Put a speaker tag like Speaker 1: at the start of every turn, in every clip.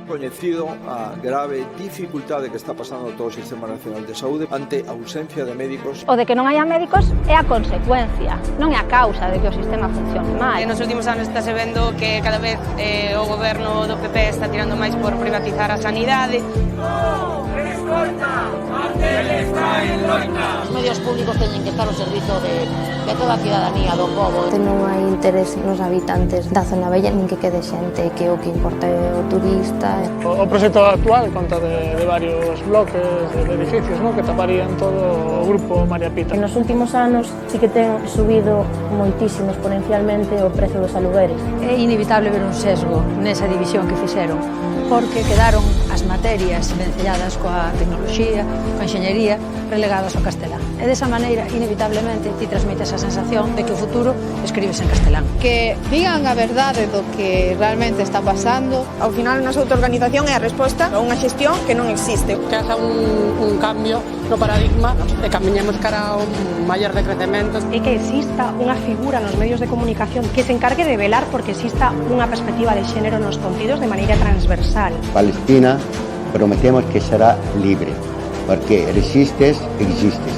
Speaker 1: coñecido a grave dificultade que está pasando todo o Sistema Nacional de Saúde ante a ausencia de médicos.
Speaker 2: O de que non haya médicos é a consecuencia, non é a causa de que o sistema funcione mal.
Speaker 3: Nos últimos anos está se vendo que cada vez o goberno do PP está tirando máis por privatizar a sanidade.
Speaker 4: Os medios públicos teñen que estar ao servizo de toda a cidadanía, do povo.
Speaker 5: Non hai interés nos habitantes da zona bella nin que quede xente, que o que importa é o turista.
Speaker 6: O proxecto actual conta de varios bloques de edificios, ¿no?, que taparían todo o grupo María Pita.
Speaker 7: En nos últimos anos sí que ten subido moitísimo exponencialmente o prezo dos alugueres.
Speaker 8: É inevitable ver un sesgo nesa división que fixeron, porque quedaron as materias vencelladas coa tecnoloxía, coa enxeñería, relegadas ao castelán. E desa maneira, inevitablemente, ti transmites a sensación de que o futuro escribes en castelán.
Speaker 9: Que digan a verdade do que realmente está pasando.
Speaker 10: Ao final, a nosa autoorganización é a resposta a unha xestión que non existe.
Speaker 11: Que haga un cambio no paradigma e camiñemos cara a un maior decrecemento.
Speaker 7: E que exista unha figura nos medios de comunicación que se encargue de velar porque exista unha perspectiva de xénero nos contidos de maneira transversal.
Speaker 12: Palestina prometemos que será libre, porque resistes, existes.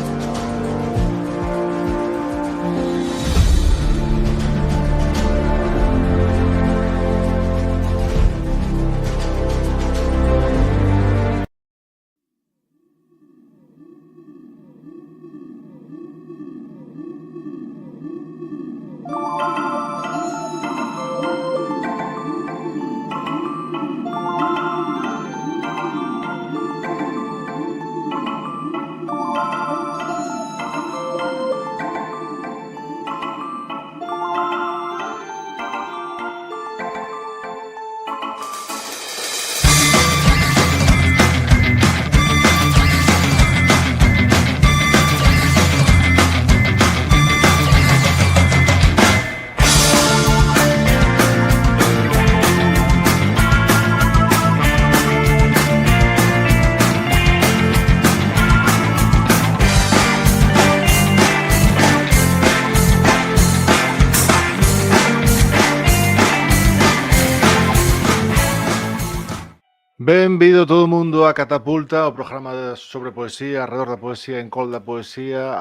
Speaker 13: Benvido todo o mundo a Catapulta, o programa sobre poesía, alrededor da poesía, en col da poesía,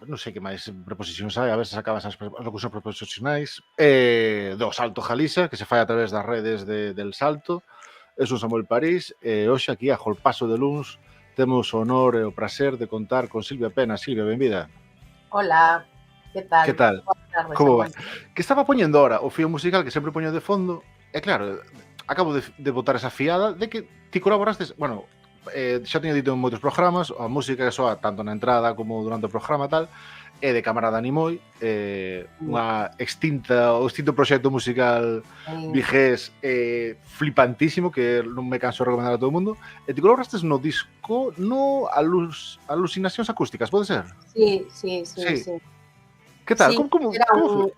Speaker 13: non sei que máis preposicións hai, a ver se sacaban esas locucións preposicionais, do Salto Galiza, que se fai a través das redes del Salto. Eu son Samuel París, e hoxe aquí, a Jolpaso de Luns, temos o honor e o prazer de contar con Silvia Pena. Silvia, benvida.
Speaker 14: Hola, que tal?
Speaker 13: Que tal?
Speaker 14: Tardes,
Speaker 13: Como vai? Que estaba poñendo ahora o fío musical que sempre poño de fondo, e claro, acabo de botar esa fiada de que ti colaborastes, bueno, xa teño dito en moitos programas, a música que soa tanto na entrada como durante o programa tal, é de Camarada Nimoy, unha o extinto proxecto musical vigués flipantísimo que non me canso de recomendar a todo o mundo, e ti colaborastes no disco Alucinacións Acústicas, pode ser?
Speaker 14: Sí.
Speaker 13: Que tal?
Speaker 14: Sí,
Speaker 13: Como
Speaker 14: era un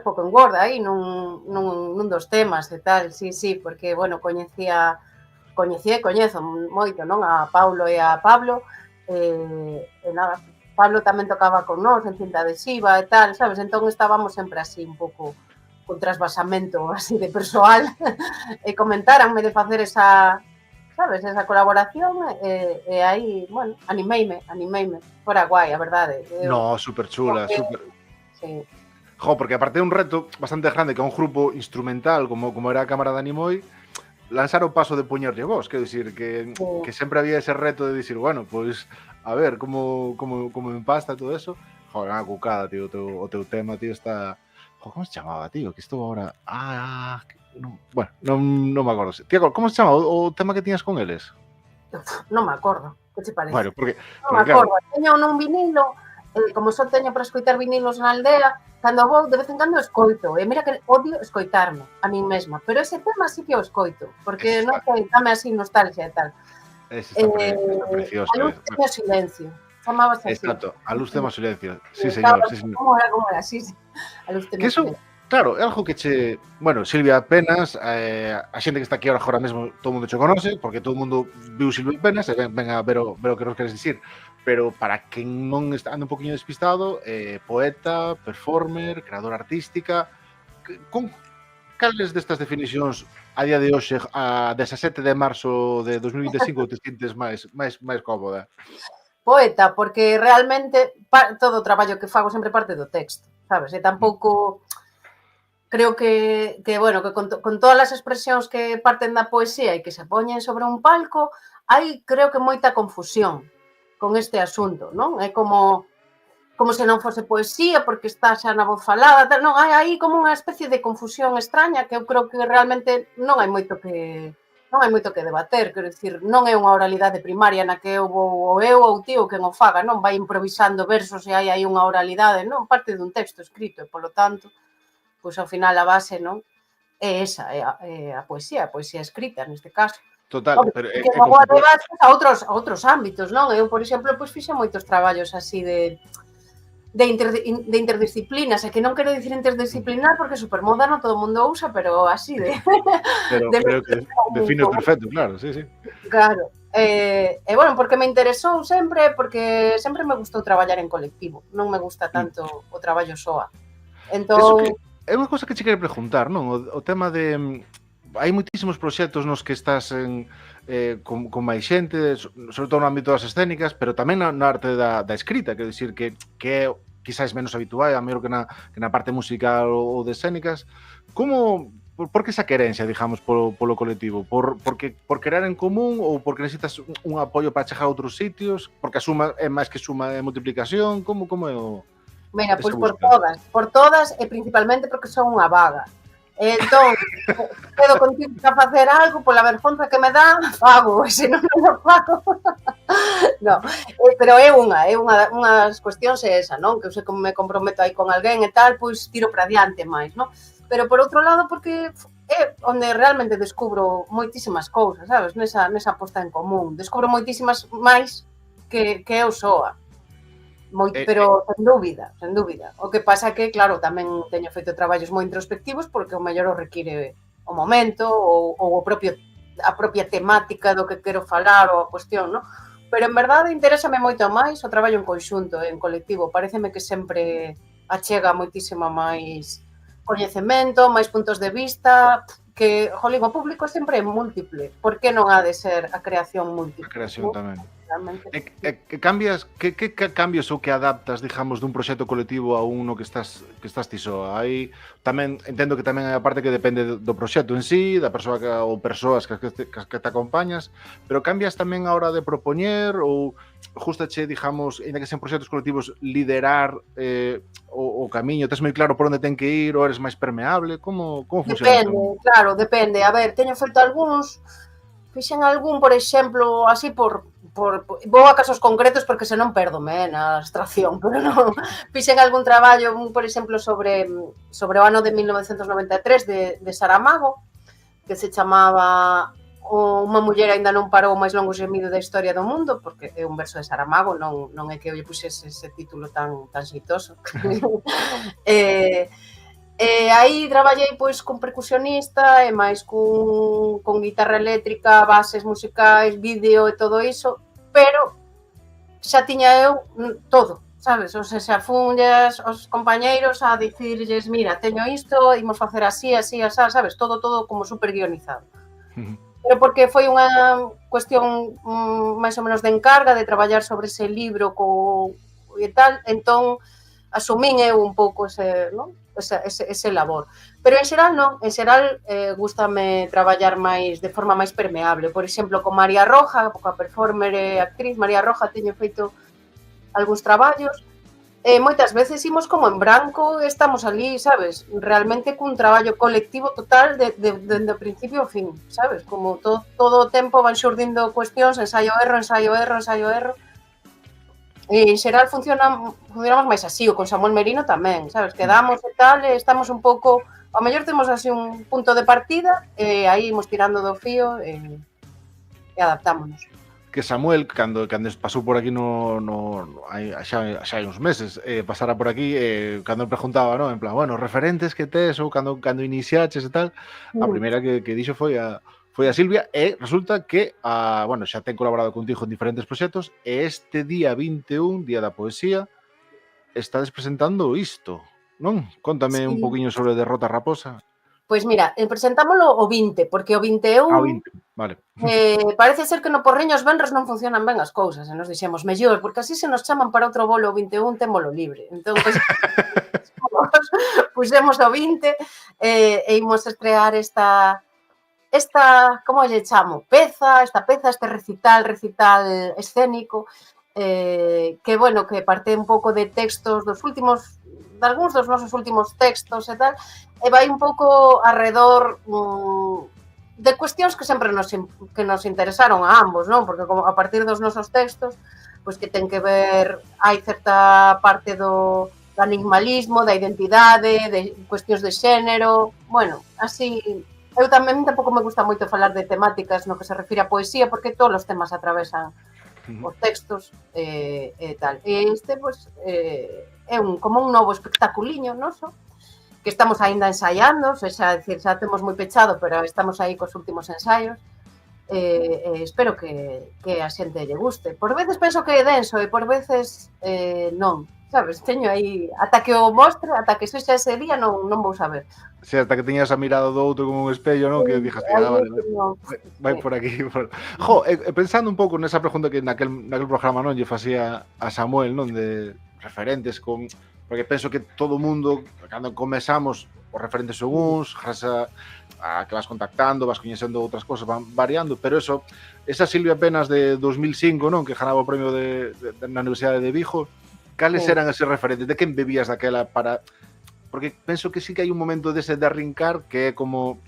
Speaker 14: spoken word aí nun dos temas e tal, sí, porque, bueno, coñezo moito, non, a Paulo e a Pablo, e nada, Pablo tamén tocaba con nós en cinta adhesiva e tal, sabes, entón estábamos sempre así un pouco con trasvasamento así de persoal e comentáranme de facer esa colaboración e aí, bueno, animeime, fora guai, a verdade.
Speaker 13: No, super chula, super.
Speaker 14: Sí.
Speaker 13: Jo, porque aparte de un reto bastante grande que é un grupo instrumental como era a Cámara de Animoy, lanzar o paso de poñerlle voz, quero dicir que sempre había ese reto de dicir, bueno, pois a ver como empasta todo eso. Joder, unha cucada, tío, o teu tema, tío, está... Jo, como se chamaba, tío? Que estou agora... Bueno, non me acordo. Tío, como se chama o tema que tiñas con eles?
Speaker 14: Non me acordo, que te parece?
Speaker 13: Bueno, porque
Speaker 14: non me acordo, claro. Teño un vinilo, como só teño para escoitar vinilos na aldea, cando vou de vez en cando escoito, e mira que odio escoitarme a min mesma, pero ese tema sí que o escoito, porque non sei, dame así nostalgia e tal.
Speaker 13: Ese está precioso.
Speaker 14: A luz teme o silencio, chamábase así.
Speaker 13: Exacto, a luz teme o silencio, sí, señor.
Speaker 14: Como era, sí, a luz teme o silencio.
Speaker 13: Claro, é algo que che... Bueno, Silvia Penas, a xente que está aquí agora mesmo, todo o mundo che conoce, porque todo o mundo viu Silvia Penas, e ven a ver o que nos queres dicir. Pero para quen non anda un poquinho despistado, poeta, performer, creadora artística... cales destas definicións a día de hoxe, a 17 de marzo de 2025, te sintes máis cómoda?
Speaker 14: Poeta, porque realmente todo o traballo que fago sempre parte do texto, sabes? E tampouco creo que bueno, que con todas as expresións que parten da poesía e que se poñen sobre un palco, hai creo que moita confusión con este asunto, non? É como se non fose poesía, porque está xa na voz falada, tal, non, hai aí como unha especie de confusión extraña que eu creo que realmente non hai moito que debater, quero dicir, non é unha oralidade primaria na que eu vou ou eu ou ti ou quen o faga, non vai improvisando versos e hai aí unha oralidade, non, parte dun texto escrito e, polo tanto, pois ao final a base, non, é esa, é a poesía escrita neste caso.
Speaker 13: Total, pero
Speaker 14: que logo además a outros ámbitos, non? Eu, por exemplo, pois fixe moitos traballos así de interdisciplinas, e que non quero dicir interdisciplinar porque é supermoderno, todo o mundo usa, pero así de...
Speaker 13: Pero creo que defines perfecto, claro, sí.
Speaker 14: Claro. E, bueno, porque me interesou sempre, porque sempre me gustou traballar en colectivo, non me gusta tanto o traballo soa. Entón...
Speaker 13: É unha cosa que che quero preguntar, non? O tema de... Hai moitísimos proxectos nos que estás con máis xente, sobre todo no ámbito das escénicas, pero tamén na arte da escrita, quero dicir que é quizás menos habitual, a mellor que na parte musical ou de escénicas. Por que esa querencia, digamos, polo colectivo? Por crear en común ou porque necesitas un apoio para chegar a outros sitios? Porque a suma é máis que suma e multiplicación? Como é o...
Speaker 14: Mira, pois por todas e principalmente porque son unha vaga. Entón, quedo contigo a facer algo, pola vergonza que me dá, fago, e se non me fago. No, pero é unha das cuestións é esa, non? Que eu sei como me comprometo aí con alguén e tal, pois tiro para diante máis, non? Pero por outro lado, porque é onde realmente descubro moitísimas cousas, sabes? Nesa posta en común. Descubro moitísimas máis que eu soa. Pero sen dúbida. O que pasa que, claro, tamén teño feito traballos moi introspectivos porque o mellor o require o momento ou a propia temática do que quero falar ou a cuestión, non? Pero, en verdade, interésame moito máis o traballo en conxunto, en colectivo. Paréceme que sempre achega moitísimo máis coñecemento, máis puntos de vista, que, jolín, o público sempre é múltiple. Por que non ha de ser a creación múltiple?
Speaker 13: A creación tamén. Que cambios ou que adaptas, digamos, dun proxecto colectivo a uno que estás ti soa? Aí tamén entendo que tamén hai a parte que depende do proxecto en sí, da persoa ou persoas que te acompañas, pero cambias tamén a hora de propoñer ou justache, digamos, ainda que sean proxectos colectivos, liderar o camiño? Tes moi claro por onde ten que ir ou eres máis permeable? Como funciona?
Speaker 14: Depende. A ver, teño feito algúns, fixen algún, por exemplo, así vou a casos concretos porque senón perdome na abstracción, pero non. Fixen algún traballo, por exemplo, sobre o ano de 1993 de Saramago, que se chamaba Unha muller aínda non parou o máis longo xemido da historia do mundo, porque é un verso de Saramago, non é que eu lle puxese ese título tan xeitoso. Aí traballei pois con percusionista e máis con guitarra eléctrica, bases musicais, vídeo e todo iso, pero xa tiña eu todo, sabes? O sea, funllas os compañeiros a dicirlles, mira, teño isto, imos facer así, sabes? Todo como super guionizado. Pero porque foi unha cuestión máis ou menos de encarga de traballar sobre ese libro e tal, entón asumín eu un pouco ese labor. Pero en xeral non, gústame traballar máis de forma máis permeable. Por exemplo, con María Roja, a performer e actriz María Roja, teño feito algúns traballos. Moitas veces imos como en branco, estamos ali, sabes? Realmente cun traballo colectivo total dende o principio ao fin, sabes? Como todo o tempo van xurdindo cuestións, ensaio-erro. E en xeral funcionamos máis así, ou con Samuel Merino tamén, sabes? Quedamos e tal, e estamos un pouco... Ao mellor temos así un punto de partida, e aí imos tirando do fío e adaptámonos.
Speaker 13: Que Samuel, cando pasou por aquí xa hai uns meses, pasara por aquí, cando me preguntaba, en plan, bueno, referentes que tes ou cando iniciaches e tal, a primeira que dixo foi a Silvia, e resulta que, xa ten colaborado contigo en diferentes proxectos, e este día 21, Día da Poesía, estades presentando isto, non? Contame un poquinho sobre Derrota Raposa.
Speaker 14: Pois mira, presentámolo o 20, porque o 21
Speaker 13: Ah, 20, vale.
Speaker 14: Parece ser que no Porriño os venres non funcionan ben as cousas, e nos dixemos mellor, porque así se nos chaman para outro bolo o 21, témolo libre. Entón, pois, puxemos o 20 e imos estrear esta, como lle chamo, este recital escénico, que, bueno, que parte un pouco de textos de algúns dos nosos últimos textos e tal, e vai un pouco arredor de cuestións que sempre nos interesaron a ambos, non? Porque como a partir dos nosos textos, pois que ten que ver, hai certa parte do enigmalismo, da identidade, de cuestións de xénero, bueno, así, eu tamén tampouco me gusta moito falar de temáticas no que se refire a poesía, porque todos os temas atravesan os textos e tal. E este, pois, é como un novo espectaculiño noso, que estamos aínda ensaiando, xa temos moi pechado, pero estamos aí cos últimos ensaios, espero que a xente lle guste. Por veces penso que é denso e por veces non, sabes? Teño aí, ata que o mostre, ata que sexa ese día, non vou saber.
Speaker 13: Si, hasta que teñas a mirada do outro como un espello, non? Que dixas, vale, vai por aquí. Jo, pensando un pouco nesa pregunta que naquel programa non lle facía a Samuel, non? De referentes con... Porque penso que todo o mundo, cando comezamos, os referentes son uns, gracias a que vas contactando, vas coñecendo outras cosas, van variando, pero esa Silvia Penas de 2005, non? Que ganaba o premio na Universidade de Vigo, cales eran eses referentes? De quen bebías daquela para... Porque penso que sí que hai un momento dese de arrincar que é como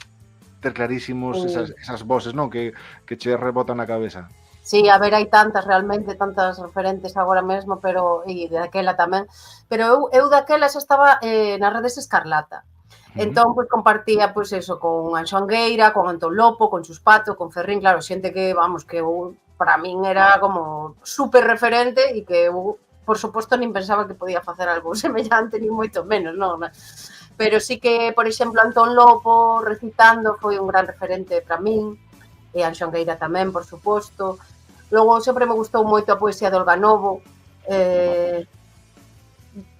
Speaker 13: ter clarísimos esas voces, non? Que che rebotan na cabeza.
Speaker 14: Sí, a ver, hai tantas referentes agora mesmo, pero e daquela tamén. Pero eu daquela xa estaba nas redes Escarlata. Entón, pois, compartía, pois, eso, con Anxo Angueira, con Antón Lopo, con Chuspato, con Ferrín, claro, xente que, vamos, que para min era como super referente e que eu, por suposto, nin pensaba que podía facer algo semellante, nin moito menos, non? Pero sí que, por exemplo, Antón Lopo recitando foi un gran referente para min, e Anxo Angueira tamén, por suposto. Logo, sempre me gustou moito a poesía de Olga Novo,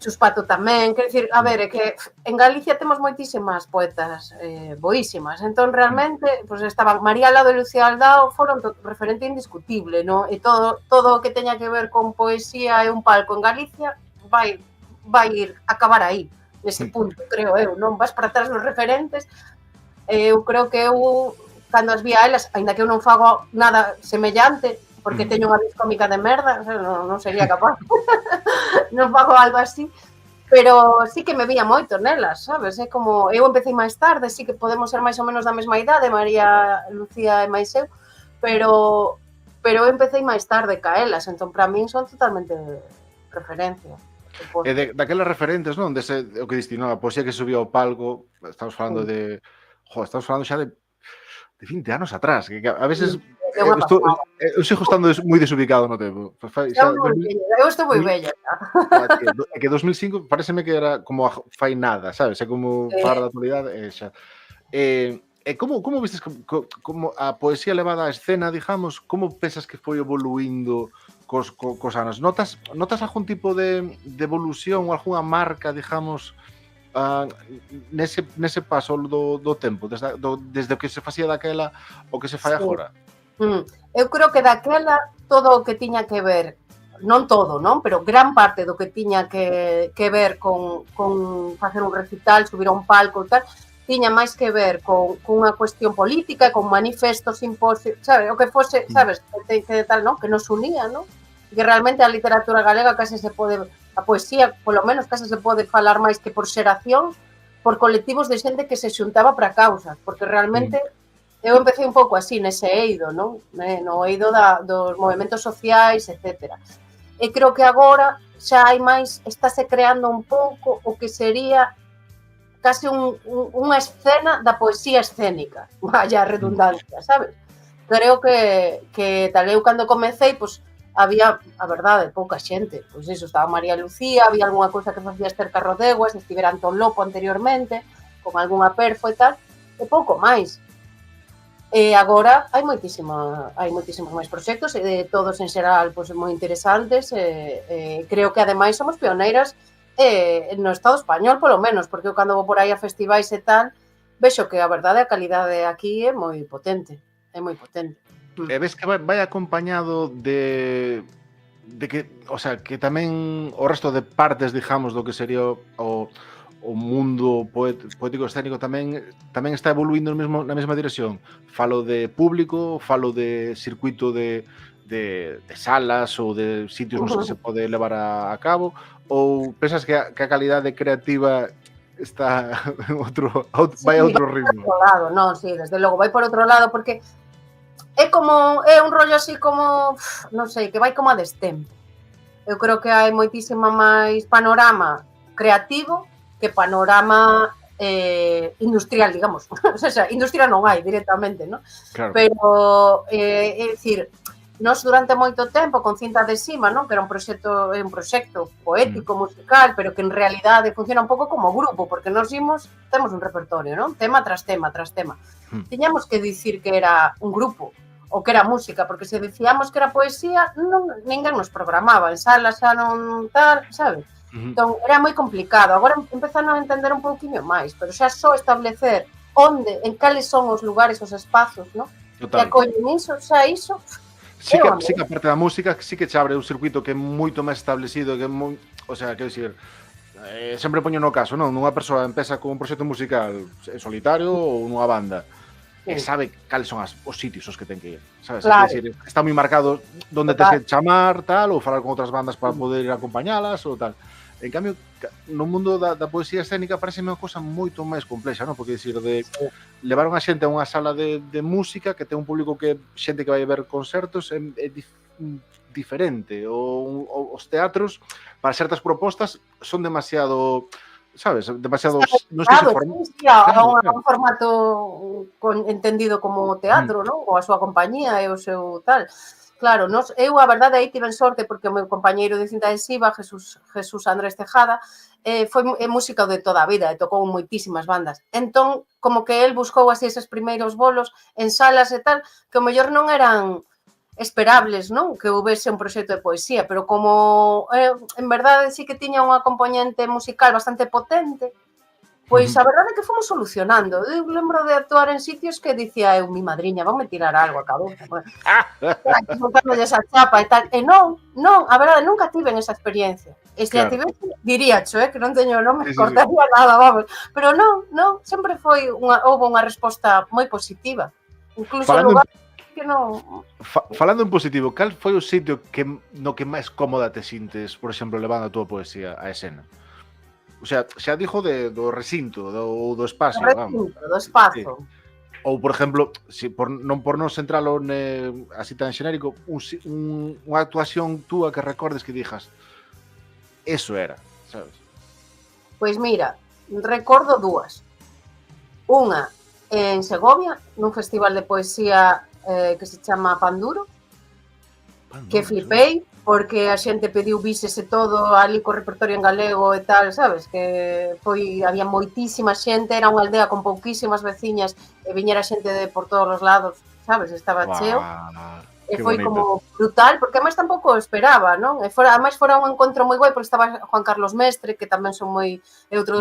Speaker 14: Chuspato tamén, quer dicir, a ver, é que en Galicia temos moitísimas poetas boísimas, entón realmente, pois estaban María Lado e Lucía Aldao, foron referente indiscutible, non? E todo o que teña que ver con poesía e un palco en Galicia vai ir acabar aí, nese punto, creo eu, non? Vas para atrás nos referentes, eu creo que eu, cando as vi a elas, aínda que eu non fago nada semellante, porque teño unha vis cómica de merda, non sería capaz, non fago algo así, pero sí que me vía moito nelas, sabes? É como, eu empecé máis tarde, sí que podemos ser máis ou menos da mesma idade, María, Lucía e máis eu, pero eu empecé máis tarde ca elas, entón para min son totalmente referencia.
Speaker 13: E daquelas referentes, non? Dese, o que distinaba a poesía que subía ao palco, estamos falando de... estamos falando xa de 20 anos atrás, que a veces... Eu sigo estando moi desubicado no tempo.
Speaker 14: Eu estou moi bella.
Speaker 13: É que 2005 pareceme que era como fai nada, sabes? É como falar da actualidade e xa. Como vistes como a poesía levada á escena, digamos, como pensas que foi evoluindo cos anos? Notas algún tipo de evolución ou algunha marca, digamos, nese paso do tempo, desde o que se facía daquela o que se fai agora?
Speaker 14: Eu creo que daquela todo o que tiña que ver, non todo, non? Pero gran parte do que tiña que ver con facer un recital, subir a un palco e tal, tiña máis que ver con unha cuestión política, con manifestos, simposios, sabes? O que fose, sabes? Que tal, non? Que nos unía, non? Que realmente a literatura galega case se pode, a poesía, polo menos, case se pode falar máis que por xeracións, por colectivos de xente que se xuntaba para causas, porque realmente... Eu empecé un pouco así, nese eido, non? No eido dos movimentos sociais, etc. E creo que agora xa hai máis, estáse creando un pouco o que sería case unha escena da poesía escénica, vaya redundancia, sabes? Creo que tal eu cando comecei, pois, había, a verdade, pouca xente. Pois iso, estaba María Lucía, había algunha cousa que facía Esther Carrodeguas, estivera Antón Lopo anteriormente, con algunha perfo e tal, e pouco máis. E agora hai moitísimos máis proxectos, e todos en xeral pois, moi interesantes. Creo que ademais somos pioneiras no Estado español, polo menos, porque eu cando vou por aí a festivais e tal, vexo que a verdade a calidade aquí é moi potente. É moi potente.
Speaker 13: E ves que vai acompañado de que, o sea, que tamén o resto de partes, digamos, do que sería o mundo poético escénico tamén está evoluindo na mesma dirección. Falo de público, falo de circuito de salas ou de sitios nos que se pode levar a cabo, ou pensas que a calidade creativa está vai a outro ritmo?
Speaker 14: Por outro lado, non, sí, desde logo vai por outro lado, porque é un rollo así como, non sei, que vai como a destempo. Eu creo que hai moitísima máis panorama creativo que panorama industrial, digamos. O sea, industria non hai directamente, non?
Speaker 13: Claro.
Speaker 14: Pero, é dicir, nós durante moito tempo con Cinta Adhesiva, non? Que era un proxecto poético, musical, pero que en realidade funciona un pouco como grupo, porque nós temos un repertorio, non? Tema tras tema tras tema. Tiñamos que dicir que era un grupo ou que era música, porque se dicíamos que era poesía, ninguén nos programaba, en salas xa non tal, sabes? Entón, era moi complicado. Agora empezando a entender un pouquinho máis, pero xa só establecer en cales son os lugares, os espazos, non? Que acollen iso, xa iso.
Speaker 13: Sí que a parte da música sí que che abre un circuito que é moito máis establecido, que é moi, o sea, quero dicir, sempre poño no caso, non? Unha persoa empeza con un proxecto musical solitario ou nunha banda, e sabe cales son os sitios os que ten que ir, sabes?
Speaker 14: Claro.
Speaker 13: Decir, está moi marcado onde tens que chamar, tal, ou falar con outras bandas para poder ir a acompañalas ou tal. En cambio, no mundo da poesía escénica parece unha cosa moito máis complexa, non? Porque decir, levar unha xente a unha sala de música que ten un público que xente que vai ver concertos é diferente. Os teatros, para certas propostas, son demasiado, sabes, demasiado... Non sei se
Speaker 14: un formato entendido como teatro, non? Ou a súa compañía e o seu tal... Claro, eu a verdade aí tiven sorte porque o meu compañeiro de Cinta Adhesiva, Jesús Andrés Tejada, foi músico de toda a vida e tocou moitísimas bandas. Entón, como que el buscou así eses primeiros bolos en salas e tal, que o mellor non eran esperables, non? Que houvese un proxecto de poesía, pero como en verdade sí que tiña unha componente musical bastante potente, pois a verdade é que fomos solucionando. Eu lembro de actuar en sitios que dicía eu, mi madriña, vanme tirar algo a cabeza. Soltándolle esa chapa e tal. E non, a verdade, nunca tiven esa experiencia. E se a tivese, diríacho, que non teño nome, cortaría nada, vamos. Pero non, sempre houve unha resposta moi positiva. Incluso en lugares que non...
Speaker 13: Falando en positivo, cal foi o sitio no que máis cómoda te sintes, por exemplo, levando a túa poesía a escena? O sea, xa dixo do recinto, do espacio.
Speaker 14: Do espazo.
Speaker 13: Ou, por exemplo, por non centralo así tan xenérico, unha actuación túa que recordes que dixas eso era, sabes?
Speaker 14: Pois mira, recordo dúas. Unha en Segovia, nun festival de poesía que se chama Panduro, que flipei, porque a xente pediu vísese todo ali co repertorio en galego e tal, sabes? Que había moitísima xente, era unha aldea con pouquísimas veciñas e viñera xente por todos os lados, sabes? Estaba cheo. E foi como brutal, porque además tampouco esperaba, non? Además fora un encontro moi guai, porque estaba Juan Carlos Mestre, que tamén son outro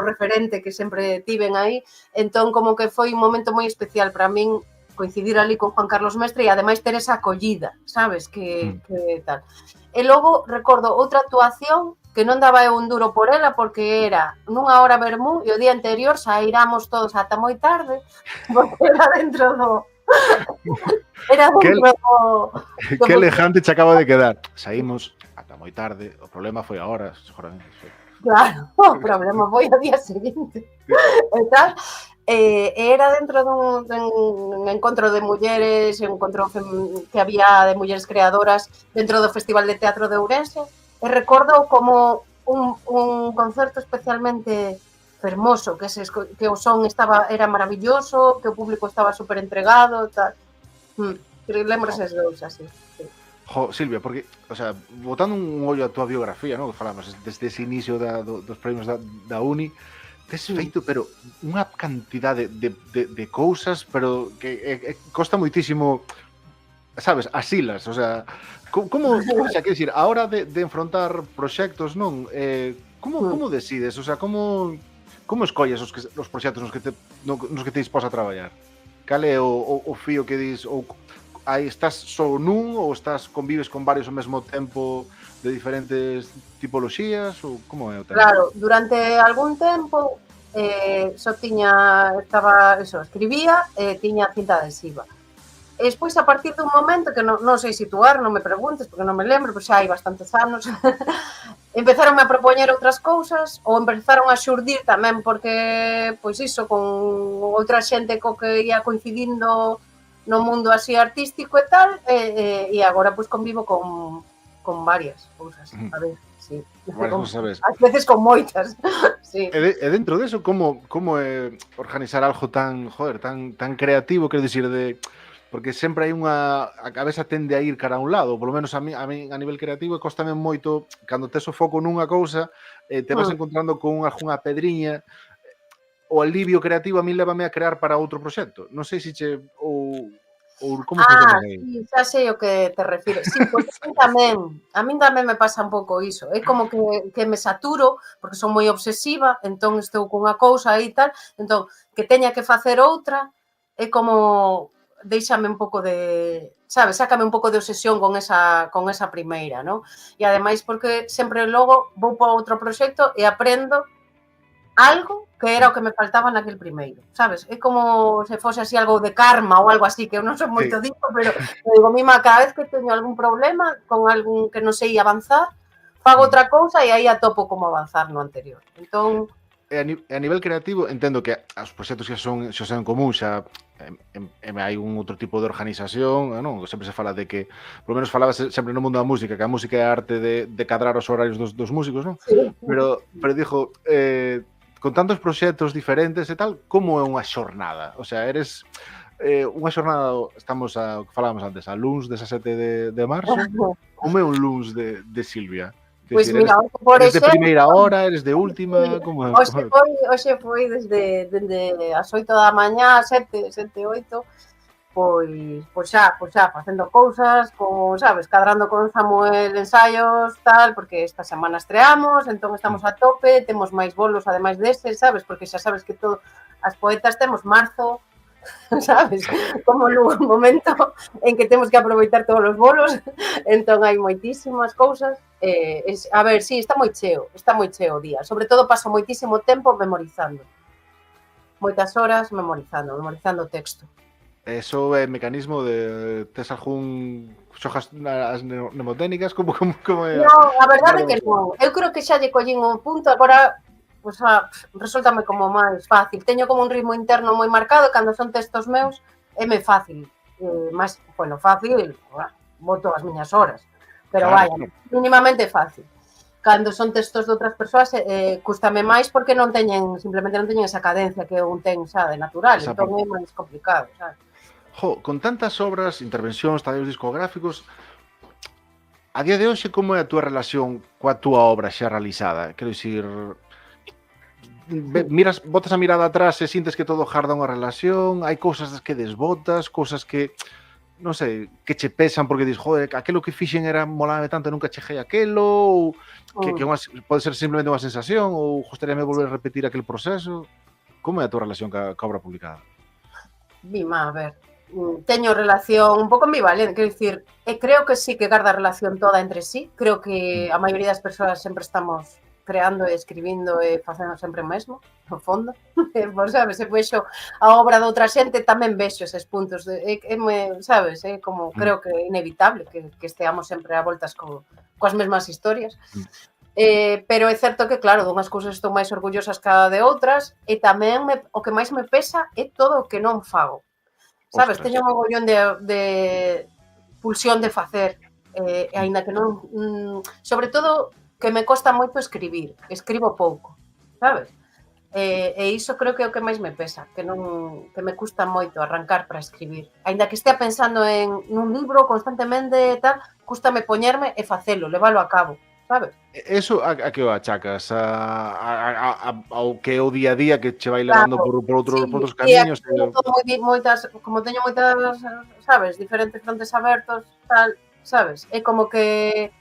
Speaker 14: referente que sempre tiven aí. Entón, como que foi un momento moi especial para min coincidir ali con Juan Carlos Mestre e ademais ter esa acollida, sabes, que tal. E logo recordo outra actuación que non daba eu un duro por ela porque era nunha hora vermú e o día anterior saíramos todos ata moi tarde porque era dentro do...
Speaker 13: Que elegante che acaba de quedar. Saímos ata moi tarde, o problema foi a hora, seguramente.
Speaker 14: Claro, o problema foi o día seguinte. E tal... era dentro dun encontro de mulleres, un encontro que había de mulleres creadoras dentro do Festival de Teatro de Ourense, e recordo como un concerto especialmente fermoso, que o son era maravilloso, que o público estaba super entregado, tal. Lembro eses dous así.
Speaker 13: Jo, Silvia, porque, o sea, botando un ollo a tua biografía, ¿no? Que falamos desde ese inicio dos premios da Uni, tes feito, pero unha cantidade de cousas, pero que costa moitísimo, sabes, asilas, o sea, como, o sea, quero dicir, a hora de enfrontar proxectos, non? Como decides, o sea, como como escolles os proxectos nos que te dispós a traballar? Cal é o fío que dis, ou aí estás só nun ou convives con varios ao mesmo tempo de diferentes tipoloxías ou como é o tema?
Speaker 14: Claro, durante algún tempo escribía e tiña cinta adhesiva. E despois, a partir dun momento que non sei situar, non me preguntes, porque non me lembro, pois xa hai bastantes anos, empezaronme a propoñer outras cousas, ou empezaron a xurdir tamén porque, pois iso, con outra xente co que ia coincidindo no mundo así artístico e tal, e agora pois convivo con varias cousas, a ver, sí. Ás veces con moitas, sí.
Speaker 13: E dentro deso, como é organizar algo tan creativo, quero dicir, porque sempre hai a cabeza tende a ir cara a un lado, polo menos a mí a nivel creativo costame moito, cando tes o foco nunha cousa, te vas encontrando con algunha pedriña, o alivio creativo a mí lévame a crear para outro proxecto. Non sei se ou como funciona aí.
Speaker 14: Sí, xa sei o que te refires. Sí, pois a min tamén me pasa un pouco iso. É como que me saturo, porque son moi obsesiva, entón estou cunha cousa aí e tal, entón que teña que facer outra, é como deixame un pouco de, sabes, sácame un pouco de obsesión con esa primeira, non? E ademais porque sempre logo vou para outro proxecto e aprendo algo que era o que me faltaba naquele primeiro, sabes? É como se fose así algo de karma ou algo así, que eu non son moito disto, pero digo, mima, cada vez que teño algún problema con algún que non sei avanzar, fago outra cousa e aí atopo como avanzar no anterior. Entón,
Speaker 13: a nivel creativo, entendo que os proxectos xa son común, xa hai un outro tipo de organización, non? Sempre se fala de que, por lo menos falaba sempre no mundo da música, que a música é a arte de cadrar os horarios dos músicos, non?
Speaker 14: Sí.
Speaker 13: Pero dixo, con tantos proxectos diferentes e tal, como é unha xornada? O sea, eres unha xornada, falábamos antes, a luns 17 de marzo, como é un luns de Silvia?
Speaker 14: Pois mira, por
Speaker 13: exemplo, eres de primeira hora, eres de última, como é?
Speaker 14: Hoxe foi desde as 8 da mañá, 7, 8, pois xa facendo cousas, sabes, cadrando con Samuel ensaios, tal, porque esta semana estreamos, entón estamos a tope, temos máis bolos ademais deses, sabes, porque xa sabes que as poetas temos marzo, sabes, como un momento en que temos que aproveitar todos os bolos, entón hai moitísimas cousas. A ver, sí, está moi cheo o día, sobre todo paso moitísimo tempo memorizando, moitas horas memorizando o texto.
Speaker 13: Eso é mecanismo de tes algún xojas as mnemotécnicas, como é?
Speaker 14: Non, a verdade é que non, eu creo que xa lle collín un punto, agora pois resúltame como máis fácil. Teño como un ritmo interno moi marcado, cando son textos meus é fácil. Máis, fácil, boto as miñas horas, pero vaya, mínimamente fácil. Cando son textos de outras persoas, cústame máis porque simplemente non teñen esa cadencia que un ten xa de natural, entón é máis complicado, sabes?
Speaker 13: Con tantas obras, intervencións, traballos discográficos, a día de hoxe como é a túa relación coa túa obra xa realizada? Quero dicir, botas a mirada atrás e sintes que todo jarda unha relación, hai cousas que desbotas, cousas que, non sei, que che pesan porque dis, joder, aquelo que fixen era molame tanto e nunca chegei aquelo, ou que pode ser simplemente unha sensación, ou gustaríame volver a repetir aquel proceso. Como é a túa relación ca obra publicada?
Speaker 14: Bima, a ver, teño relación un pouco ambivalente, quero dicir, creo que sí que garda relación toda entre sí, creo que a maioría das persoas sempre estamos creando e escribindo e facendo sempre o mesmo, no fondo. Pois, sabes, se vexo a obra de outra xente, tamén vexo eses puntos. Sabes, como creo que é inevitable que esteamos sempre a voltas coas mesmas historias. Pero é certo que, claro, dunhas cousas estou máis orgullosas cada de outras e tamén o que máis me pesa é todo o que non fago. Sabes, teño un mogollón de pulsión de facer, e aínda que non... Sobre todo, que me costa moito escribir, escribo pouco, sabes? E iso creo que é o que máis me pesa, que me custa moito arrancar para escribir. Aínda que estea pensando nun libro constantemente e tal, cústame poñerme e facelo, levalo a cabo, sabes?
Speaker 13: Eso a que o achacas? Ao que é o día a día que che vai levando por outros camiños?
Speaker 14: Como teño moitas, sabes, diferentes frontes abertos, tal, sabes? É como que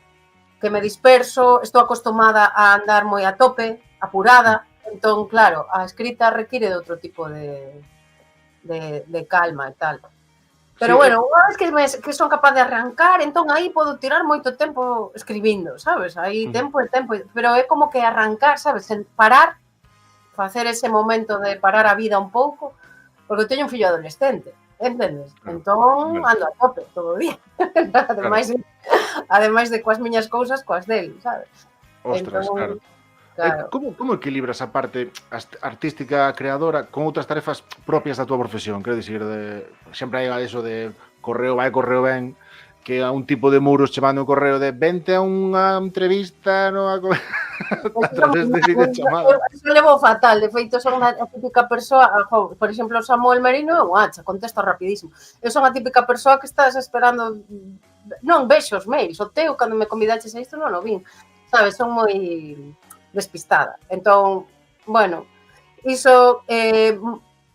Speaker 14: me disperso, estou acostumada a andar moi a tope, apurada, Entón, claro, a escrita require de outro tipo de calma e tal. Pero
Speaker 13: Sí,
Speaker 14: bueno, unha vez que son capaz de arrancar, entón aí podo tirar moito tempo escribindo, sabes? Aí tempo e tempo, pero é como que arrancar, sabes? En parar, facer ese momento de parar a vida un pouco, porque eu teño un fillo adolescente, entendes? Entón ando a tope todo o día. Ademais de coas miñas cousas, coas del, sabes?
Speaker 13: Ostras,
Speaker 14: Entón,
Speaker 13: claro.
Speaker 14: claro.
Speaker 13: Como equilibras a parte artística creadora con outras tarefas propias da tua profesión? Quero dicir, sempre hai eso de correo ben, que a un tipo de muros chamando un correo de vente a unha entrevista a través de videochamada.
Speaker 14: Eso levo fatal, de feito son a típica persoa, por exemplo, Samuel Merino é un hacha, contesta rapidísimo. Eu son a típica persoa que estás esperando, non vexo os mails, o teu cando me convidaches a isto non o vin, sabes, son moi despistada. Entón, bueno, iso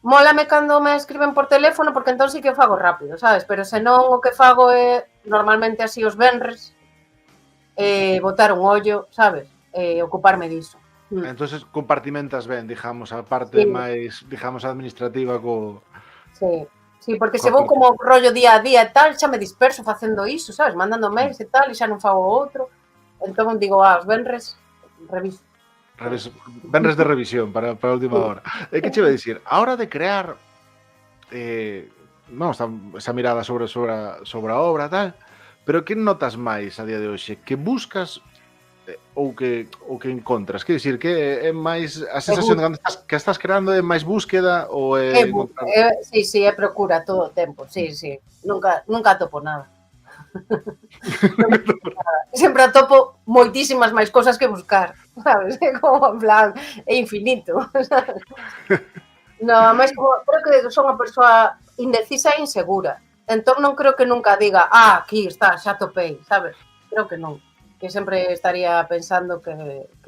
Speaker 14: mólame cando me escriben por teléfono porque entón sí que o fago rápido, sabes? Pero senón o que fago é normalmente así os venres, botar un ollo, sabes? Ocuparme diso.
Speaker 13: Entonces compartimentas ben, digamos, a parte máis, digamos, administrativa
Speaker 14: Sí, porque se vou como rollo día a día e tal, xa me disperso facendo iso, sabes? Mandando mails e tal, e xa non fago outro. Entón digo, os venres reviso.
Speaker 13: Venres de revisión para a última hora. É que che vai dicir, a hora de crear esa mirada sobre a obra tal, pero que notas máis a día de hoxe? Que buscas ou que encontras? Quer dicir, que é máis a sensación de que estás creando é máis búsqueda ou é
Speaker 14: Sí, é procura todo o tempo, sí. Nunca atopo nada. Sempre atopo moitísimas máis cosas que buscar, sabes? É como en plan, é infinito, sabes? No, máis como, creo que son unha persoa indecisa e insegura, entón non creo que nunca diga aquí está, xa topei, sabes? Creo que non, que sempre estaría pensando que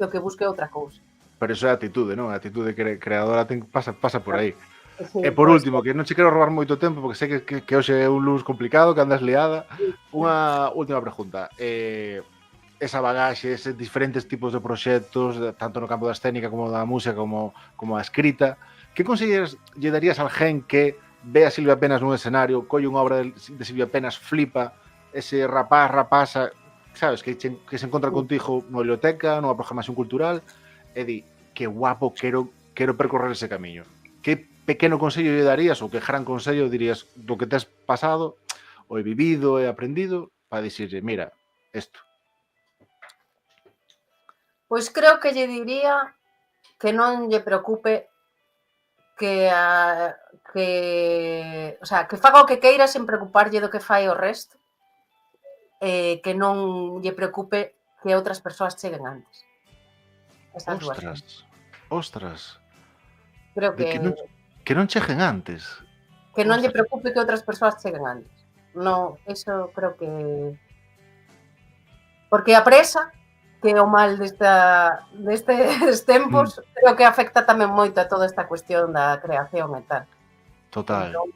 Speaker 14: o que busque outra cousa.
Speaker 13: Pero iso é a atitude, non? A atitude creadora pasa por aí.
Speaker 14: Sí,
Speaker 13: E por último, que non che quero roubar moito tempo porque sei que hoxe é un luns complicado, que andas liada. Unha última pregunta. Esa bagaxe, eses diferentes tipos de proxectos, tanto no campo da escénica como da música, como a escrita, que consellos lle darías a alguén que ve a Silvia Penas nun escenario, colle unha obra de Silvia Penas, flipa, ese rapaza, sabes, que se encontra contigo na biblioteca, nunha programación cultural, e di, que guapo, quero percorrer ese camiño. Que pequeno consello lle darías ou que gran consello dirías do que tes pasado ou he vivido e aprendido para dicirlle, mira, isto?
Speaker 14: Pois creo que lle diría que non lle preocupe que faga o que queira sen preocuparlle do que fai o resto, que non lle preocupe que outras persoas cheguen antes.
Speaker 13: Ostras.
Speaker 14: Creo
Speaker 13: Que non cheguen antes.
Speaker 14: Que non lle preocupe que outras persoas cheguen antes. Non, eso creo que... Porque a presa, que é o mal destes tempos, creo que afecta tamén moito a toda esta cuestión da creación e tal.
Speaker 13: Total.
Speaker 14: Entón,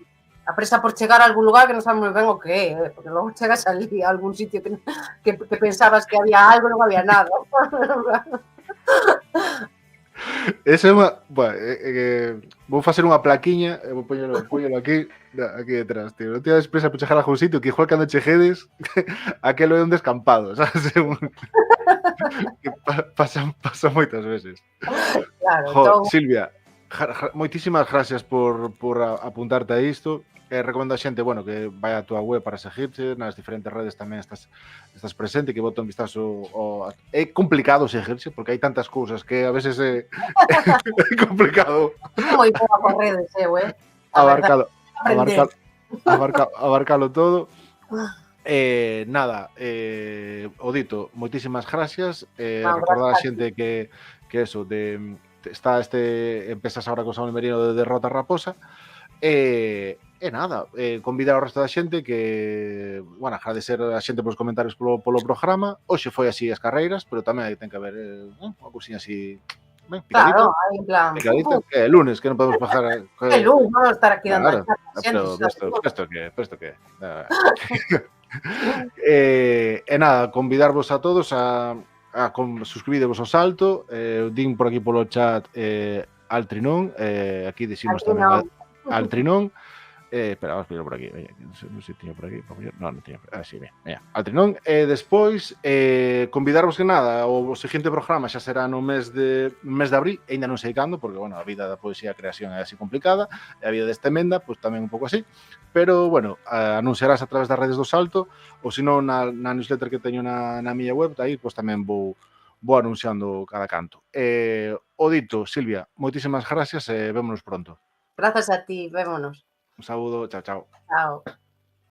Speaker 14: a presa por chegar a algún lugar que non sabes moi ben o que é, porque logo chegas ali a algún sitio que pensabas que había algo e non había nada.
Speaker 13: Esa é unha... vou facer unha plaquiña e vou poñelo aquí detrás, tío. Non te dades presa por chegar a algún sitio que igual cando cheguedes aquelo é un descampado, sabes? Que pasa moitas veces.
Speaker 14: Claro,
Speaker 13: Silvia, moitísimas gracias por apuntarte a isto. Recomendo a xente, bueno, que vai á túa web para seguirte, nas diferentes redes tamén estás presente, que bota un vistazo é complicado seguirse, porque hai tantas cousas que a veces é complicado.
Speaker 14: Moi boa con redes,
Speaker 13: abarcalo todo. Nada, o dito, moitísimas gracias. Recordar a xente que eso, está empezas agora con Samuel Merino de Derrota Raposa. E nada, convidar ao resto da xente que, bueno, agradecer a xente polos comentarios polo programa. Hoxe foi así as carreiras, pero tamén ten que haber unha cousiña así, picadito.
Speaker 14: Claro, aí en plan...
Speaker 13: Picadito, que é lunes, que non podemos bajar...
Speaker 14: É lunes, vamos a estar aquí dando...
Speaker 13: Pero isto que... E nada, convidarvos a todos a suscribidevos ao Salto, din por aquí polo chat Altrinón, aquí dicimos tamén Altrinón. Espera, vamos a por aquí. Non sei se tiña por aquí. Non tiña. Sí, ben. Altrinón. Despois, convidarvos que nada, o seguinte programa xa será no mes de abril, ainda non sei cando, porque, bueno, a vida da poesía e a creación é así complicada, e a vida desta emenda, pois tamén un pouco así. Pero, bueno, anunciarás a través das redes do Salto, ou senón na newsletter que teño na miña web, aí, pois tamén vou anunciando cada canto. O dito, Silvia, moitísimas gracias e vémonos pronto.
Speaker 14: Grazas a ti, vémonos.
Speaker 13: Un saúdo, chao, chao.
Speaker 14: Chao.